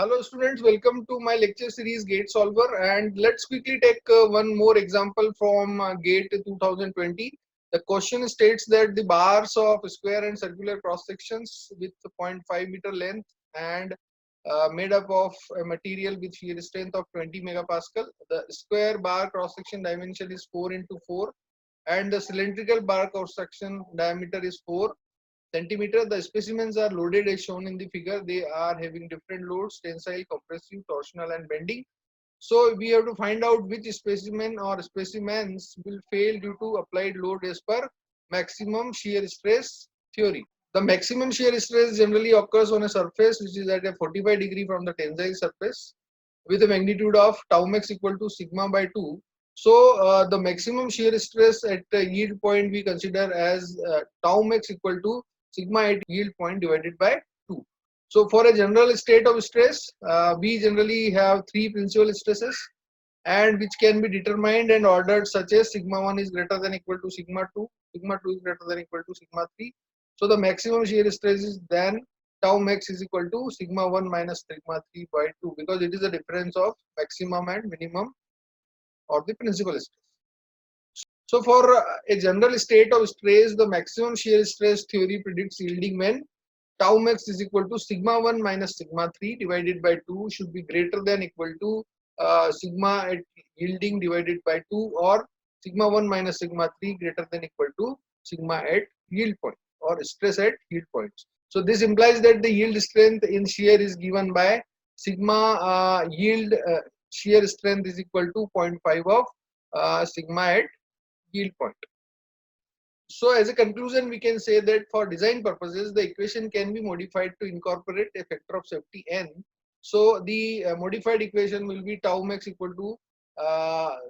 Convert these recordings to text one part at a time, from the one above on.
Hello students, welcome to my lecture series Gate Solver, and let's quickly take one more example from Gate 2020. The question states that the bars of square and circular cross sections with 0.5 meter length and made up of a material with shear strength of 20 megapascal. The square bar cross section dimension is 4 into 4 and the cylindrical bar cross section diameter is 4 centimeter. The specimens are loaded as shown in the figure. They are having different loads: tensile, compressive, torsional, and bending. So we have to find out which specimen or specimens will fail due to applied load as per maximum shear stress theory. The maximum shear stress generally occurs on a surface which is at a 45 degree from the tensile surface with a magnitude of tau max equal to sigma by 2. So the maximum shear stress at yield point we consider as tau max equal to sigma at yield point divided by 2. So for a general state of stress, we generally have three principal stresses and which can be determined and ordered such as sigma 1 is greater than equal to sigma 2 is greater than equal to sigma 3. So the maximum shear stress is then tau max is equal to sigma 1 minus sigma 3 by 2 because it is the difference of maximum and minimum or the principal stress. So for a general state of stress, the maximum shear stress theory predicts yielding when tau max is equal to sigma 1 minus sigma 3 divided by 2 should be greater than equal to sigma at yielding divided by 2 or sigma 1 minus sigma 3 greater than equal to sigma at yield point or stress at yield points. So this implies that the yield strength in shear is given by sigma yield shear strength is equal to 0.5 of sigma at yield point. So as a conclusion, we can say that for design purposes, the equation can be modified to incorporate a factor of safety n. So the modified equation will be tau max equal to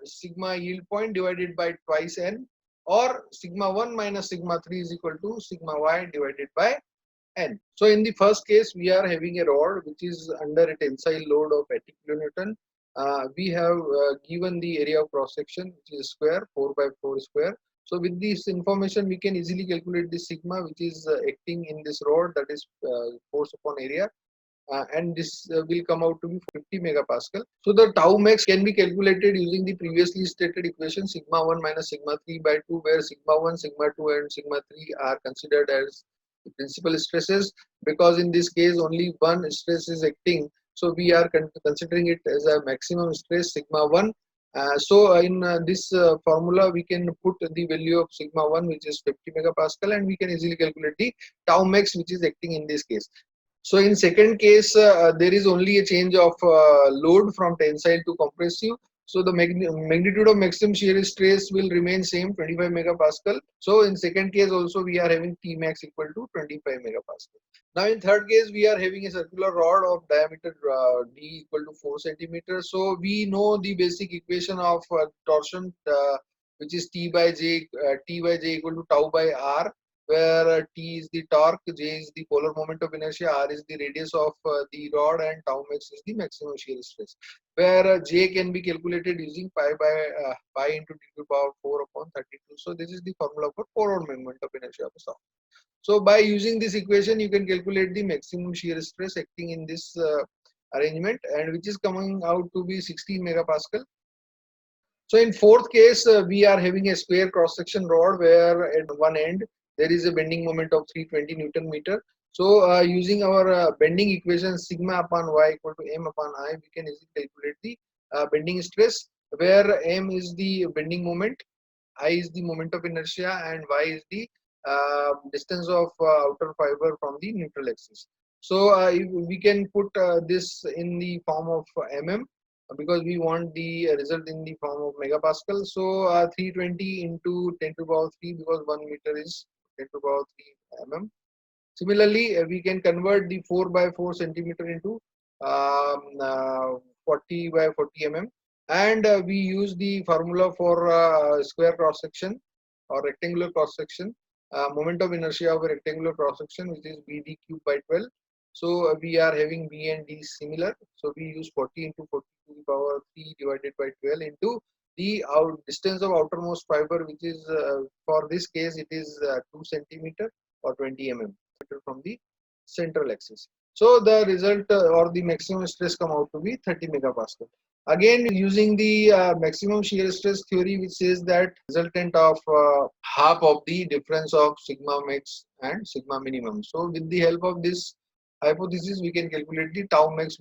sigma yield point divided by twice n, or sigma 1 minus sigma 3 is equal to sigma y divided by n. So in the first case, we are having a rod which is under a tensile load of 80 kilonewton. We have given the area of cross section which is square 4 by 4 square. So with this information, we can easily calculate the sigma which is acting in this rod, that is force upon area, and this will come out to be 50 megapascal. So the tau max can be calculated using the previously stated equation sigma 1 minus sigma 3 by 2, where sigma 1, sigma 2 and sigma 3 are considered as the principal stresses, because in this case only one stress is acting. So we are considering it as a maximum stress sigma 1. So in this formula we can put the value of sigma 1 which is 50 megapascal, and we can easily calculate the tau max which is acting in this case. So in second case, there is only a change of load from tensile to compressive. So the magnitude of maximum shear stress will remain same, 25 megapascal. So in second case also we are having T max equal to 25 megapascal. Now in third case we are having a circular rod of diameter D equal to 4 centimeters. So we know the basic equation of torsion which is T by J equal to tau by R, where T is the torque, J is the polar moment of inertia, R is the radius of the rod, and tau max is the maximum shear stress, where J can be calculated using pi into 10 to the power 4 upon 32. So this is the formula for polar moment of inertia of a sound. So by using this equation, you can calculate the maximum shear stress acting in this arrangement, and which is coming out to be 16 megapascal. So in fourth case, we are having a square cross-section rod where at one end there is a bending moment of 320 Newton meter. So using our bending equation sigma upon y equal to m upon I, we can easily calculate the bending stress, where m is the bending moment, I is the moment of inertia, and y is the distance of outer fiber from the neutral axis. So we can put this in the form of mm, because we want the result in the form of megapascal. So 320 into 10 to the power 3, because 1 meter is 10 to the power 3 mm. Similarly, we can convert the 4 by 4 centimeter into 40 by 40 mm, and we use the formula for square cross section or rectangular cross section, moment of inertia of a rectangular cross section, which is BD cube by 12. So we are having B and D similar. So we use 40 into 40 to the power 3 divided by 12 into the distance of outermost fiber, which is for this case it is 2 centimeter or 20 mm from the central axis. So the result or the maximum stress come out to be 30 megapascal. Again, using the maximum shear stress theory, which says that resultant of half of the difference of sigma max and sigma minimum. So with the help of this hypothesis, we can calculate the tau max.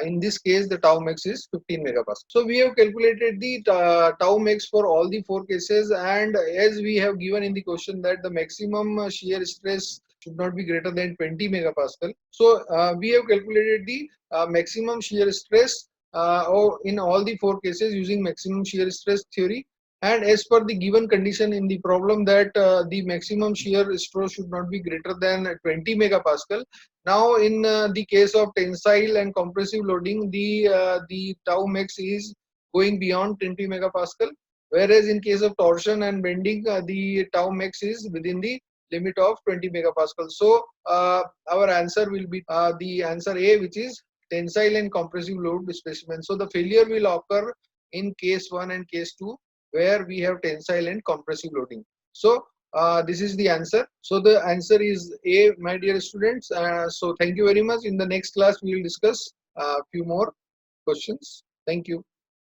In this case, the tau max is 15 megapascal. So we have calculated the tau max for all the four cases, and as we have given in the question that the maximum shear stress should not be greater than 20 megapascal. So we have calculated the maximum shear stress or in all the four cases using maximum shear stress theory, and as per the given condition in the problem that the maximum shear stress should not be greater than 20 megapascal. Now in the case of tensile and compressive loading, the tau max is going beyond 20 megapascal, whereas in case of torsion and bending, the tau max is within the limit of 20 megapascal. So our answer will be the answer A, which is tensile and compressive load specimen. So the failure will occur in case 1 and case 2 where we have tensile and compressive loading. So this is the answer. So the answer is A, my dear students. So thank you very much. In the next class, we will discuss a few more questions. Thank you.